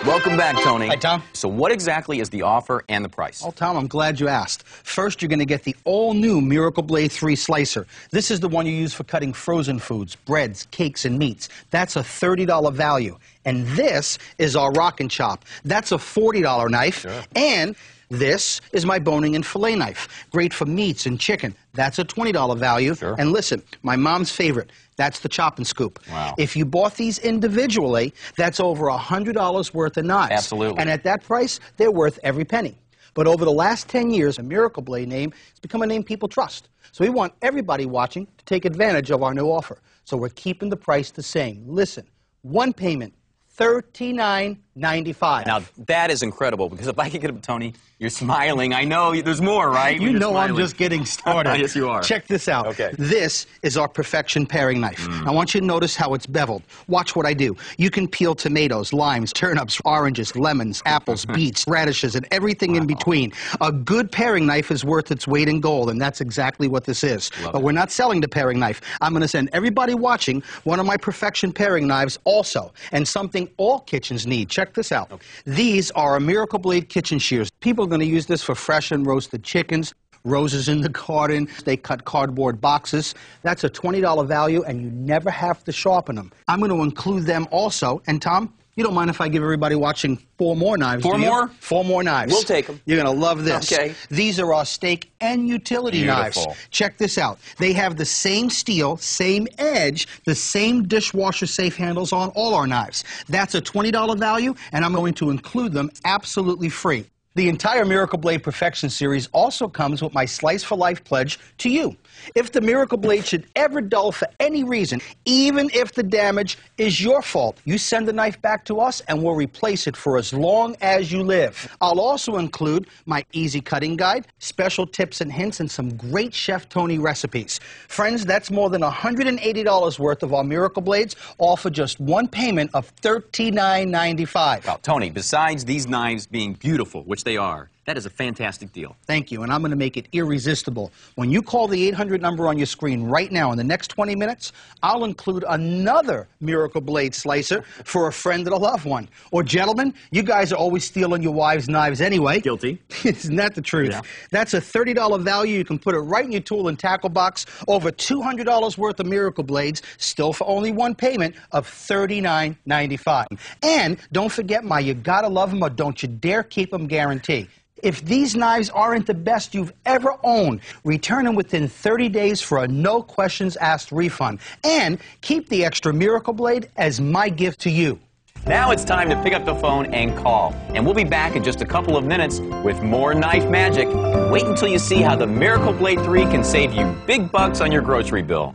Welcome back, Tony. Hi, Tom. So what exactly is the offer and the price? Well, Tom, I'm glad you asked. First, you're going to get the all-new Miracle Blade 3 Slicer. This is the one you use for cutting frozen foods, breads, cakes, and meats. That's a $30 value. And this is our Rock and Chop. That's a $40 knife. Sure. And this is my boning and fillet knife. Great for meats and chicken. That's a $20 value. Sure. And listen, my mom's favorite. That's the Chop and Scoop. Wow. If you bought these individually, that's over $100 worth of knives. Absolutely. And at that price, they're worth every penny. But over the last 10 years, the Miracle Blade name has become a name people trust. So we want everybody watching to take advantage of our new offer. So we're keeping the price the same. Listen, one payment, $39.95. Now, that is incredible, because if I could get up, Tony, you're smiling. I know there's more, right? You know I'm just getting started. Yes, you are. Check this out. Okay. This is our Perfection paring knife. I want you to notice how it's beveled. Watch what I do. You can peel tomatoes, limes, turnips, oranges, lemons, apples, beets, radishes, and everything in between. A good paring knife is worth its weight in gold, and that's exactly what this is. But we're not selling the paring knife. I'm going to send everybody watching one of my Perfection paring knives also, and something all kitchens need. Check this out. Okay. These are a Miracle Blade kitchen shears. People are going to use this for fresh and roasted chickens, roses in the garden. They cut cardboard boxes. That's a $20 value, and you never have to sharpen them. I'm going to include them also. And Tom, you don't mind if I give everybody watching 4 more knives, Four do you? more? 4 more knives. We'll take them. You're going to love this. Okay. These are our steak and utility Beautiful. knives. Check this out. They have the same steel, same edge, the same dishwasher safe handles on all our knives. That's a $20 value, and I'm going to include them absolutely free. The entire Miracle Blade Perfection series also comes with my Slice for Life pledge to you. If the Miracle Blade should ever dull for any reason, even if the damage is your fault, you send the knife back to us and we'll replace it for as long as you live. I'll also include my easy cutting guide, special tips and hints, and some great Chef Tony recipes. Friends, that's more than $180 worth of our Miracle Blades, all for just one payment of $39.95. Well, Tony, besides these knives being beautiful, which they are, that is a fantastic deal. Thank you, and I'm going to make it irresistible. When you call the 800 number on your screen right now in the next 20 minutes, I'll include another Miracle Blade slicer for a friend or a loved one. Or gentlemen, you guys are always stealing your wives' knives anyway. Guilty. Isn't that the truth? Yeah. That's a $30 value. You can put it right in your tool and tackle box. Over $200 worth of Miracle Blades, still for only one payment of $39.95. And don't forget my You Gotta Love Them or Don't You Dare Keep Them guarantee. If these knives aren't the best you've ever owned, return them within 30 days for a no-questions-asked refund. And keep the extra Miracle Blade as my gift to you. Now it's time to pick up the phone and call. And we'll be back in just a couple of minutes with more knife magic. Wait until you see how the Miracle Blade 3 can save you big bucks on your grocery bill.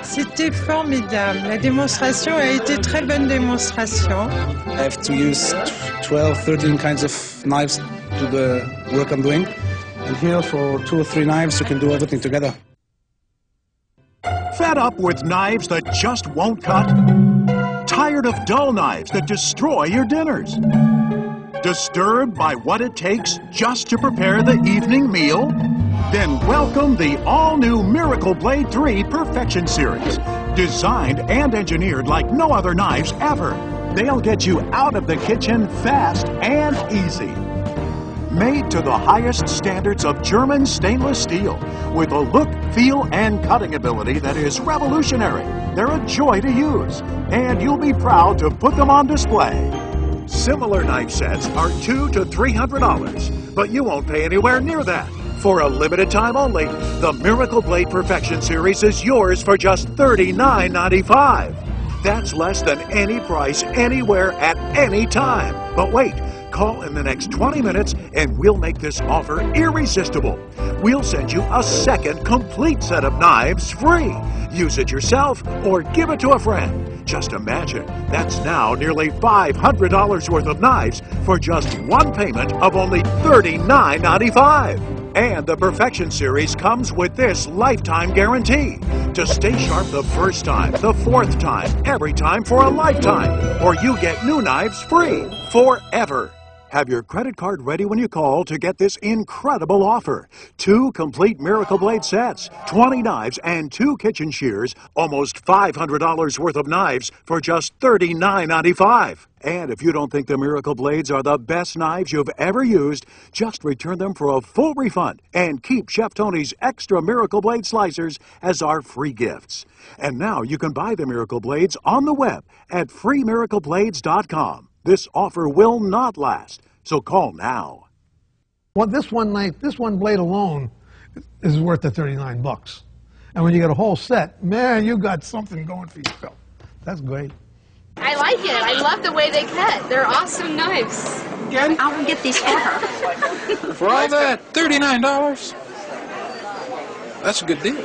C'était formidable. La démonstration a été très bonne démonstration. I have to use 12, 13 kinds of knives to do the work I'm doing. And here for 2 or 3 knives, you can do everything together. Fed up with knives that just won't cut? Tired of dull knives that destroy your dinners? Disturbed by what it takes just to prepare the evening meal? Then welcome the all-new Miracle Blade 3 Perfection Series. Designed and engineered like no other knives ever. They'll get you out of the kitchen fast and easy. Made to the highest standards of German stainless steel, with a look, feel, and cutting ability that is revolutionary. They're a joy to use, and you'll be proud to put them on display. Similar knife sets are $200 to $300, but you won't pay anywhere near that. For a limited time only, the Miracle Blade Perfection Series is yours for just $39.95. That's less than any price anywhere at any time. But wait, call in the next 20 minutes and we'll make this offer irresistible. We'll send you a second complete set of knives free. Use it yourself or give it to a friend. Just imagine, that's now nearly $500 worth of knives for just one payment of only $39.95. And the Perfection Series comes with this lifetime guarantee. To stay sharp the first time, the fourth time, every time for a lifetime. Or you get new knives free, forever. Have your credit card ready when you call to get this incredible offer. 2 complete Miracle Blade sets, 20 knives, and 2 kitchen shears, almost $500 worth of knives for just $39.95. And if you don't think the Miracle Blades are the best knives you've ever used, just return them for a full refund and keep Chef Tony's extra Miracle Blade slicers as our free gifts. And now you can buy the Miracle Blades on the web at freemiracleblades.com. This offer will not last, so call now. Well, this one knife, this one blade alone is worth the $39. And when you get a whole set, man, you got something going for yourself. That's great. I like it. I love the way they cut. They're awesome knives. Again? I'll get these for her. For all that, $39? That's a good deal.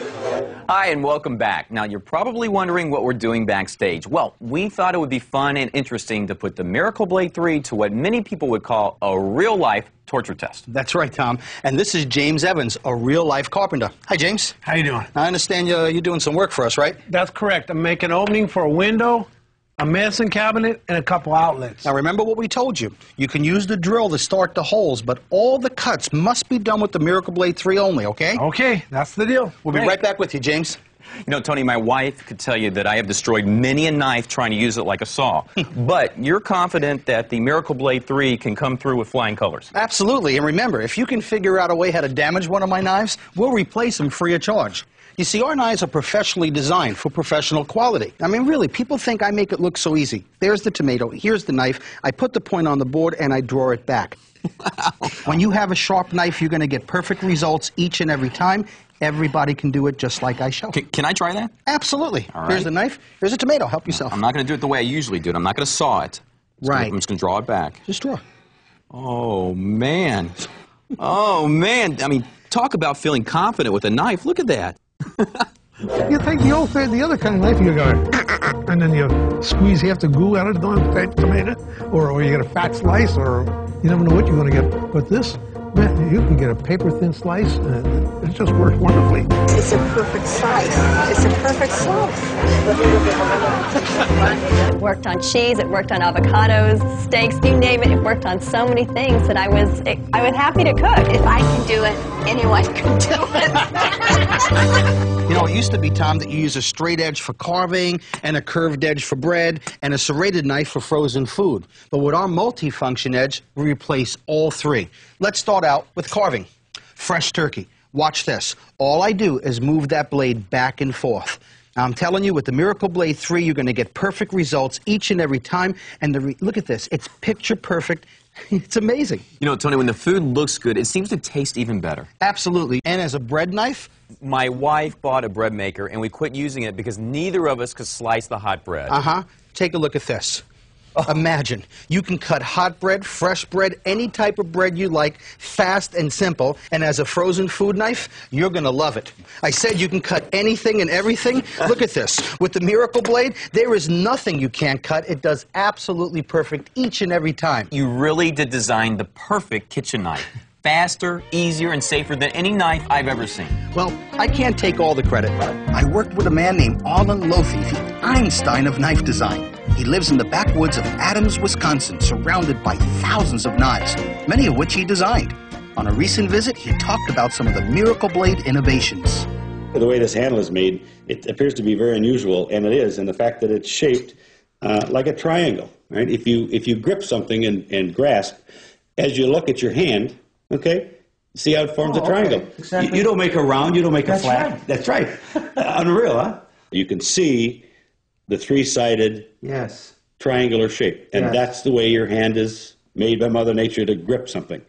Hi, and welcome back. Now, you're probably wondering what we're doing backstage. Well, we thought it would be fun and interesting to put the Miracle Blade 3 to what many people would call a real-life torture test. That's right, Tom. And this is James Evans, a real-life carpenter. Hi, James. How you doing? I understand you're doing some work for us, right? That's correct. I'm making an opening for a window, a medicine cabinet, and a couple outlets. Now, remember what we told you. You can use the drill to start the holes, but all the cuts must be done with the Miracle Blade 3 only, okay? Okay, that's the deal. We'll be right back with you, James. You know, Tony, my wife could tell you that I have destroyed many a knife trying to use it like a saw. But you're confident that the Miracle Blade 3 can come through with flying colors? Absolutely. And remember, if you can figure out a way how to damage one of my knives, we'll replace them free of charge. You see, our knives are professionally designed for professional quality. I mean, really, people think I make it look so easy. There's the tomato, here's the knife, I put the point on the board, and I draw it back. Wow. When you have a sharp knife, you're going to get perfect results each and every time. Everybody can do it just like I show. Can I try that? Absolutely. All right. Here's the knife, here's a tomato, help yourself. I'm not going to do it the way I usually do it. I'm not going to saw it. Right. I'm just going to draw it back. Just draw. Oh, man. Oh, man. I mean, talk about feeling confident with a knife. Look at that. You take the other kind of knife, you go, and then you squeeze half the glue out of the tomato, or you get a fat slice, or you never know what you're going to get. But this, man, you can get a paper-thin slice, and it just works wonderfully. It's a perfect slice. It's a perfect slice. It worked on cheese, it worked on avocados, steaks, you name it. It worked on so many things that I was happy to cook. If I can do it, anyone can do it. You know, it used to be, Tom, that you use a straight edge for carving and a curved edge for bread and a serrated knife for frozen food. But with our multi-function edge, we replace all three. Let's start out with carving. Fresh turkey. Watch this. All I do is move that blade back and forth. Now, I'm telling you, with the Miracle Blade 3, you're going to get perfect results each and every time. And look at this. It's picture perfect. It's amazing. You know, Tony, when the food looks good, it seems to taste even better. Absolutely. And as a bread knife? My wife bought a bread maker, and we quit using it because neither of us could slice the hot bread. Uh-huh. Take a look at this. Oh. Imagine, you can cut hot bread, fresh bread, any type of bread you like, fast and simple, and as a frozen food knife, you're going to love it. I said you can cut anything and everything. Look at this. With the Miracle Blade, there is nothing you can't cut. It does absolutely perfect each and every time. You really did design the perfect kitchen knife. Faster, easier, and safer than any knife I've ever seen. Well, I can't take all the credit. I worked with a man named Arlen Lothi, the Einstein of knife design. He lives in the backwoods of Adams, Wisconsin, surrounded by thousands of knives, many of which he designed. On a recent visit, he talked about some of the Miracle Blade innovations. The way this handle is made, it appears to be very unusual, and it is, in the fact that it's shaped like a triangle. Right? If you grip something and grasp, as you look at your hand, okay, see how it forms a triangle. Okay. Exactly. You don't make a round, you don't make a flat. Right. That's right. Unreal, huh? You can see the three-sided triangular shape, and that's the way your hand is made by Mother Nature to grip something.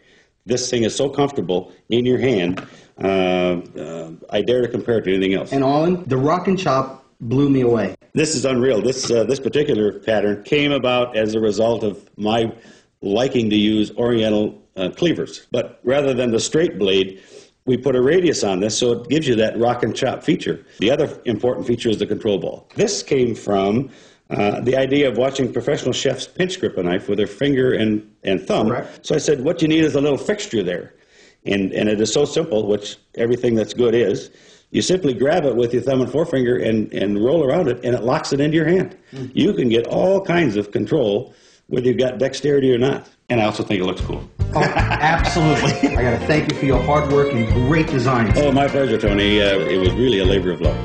This thing is so comfortable in your hand, I dare to compare it to anything else. And Arlen, the rock and chop blew me away. This is unreal. This particular pattern came about as a result of my liking to use Oriental cleavers. But rather than the straight blade, we put a radius on this, so it gives you that rock and chop feature. The other important feature is the control ball. This came from the idea of watching professional chefs pinch grip a knife with their finger and thumb. Correct. So I said, what you need is a little fixture there. And it is so simple, which everything that's good is. You simply grab it with your thumb and forefinger and roll around it, and it locks it into your hand. You can get all kinds of control whether you've got dexterity or not. And I also think it looks cool. Oh, absolutely. I got to thank you for your hard work and great designs. Oh, my pleasure, Tony. It was really a labor of love.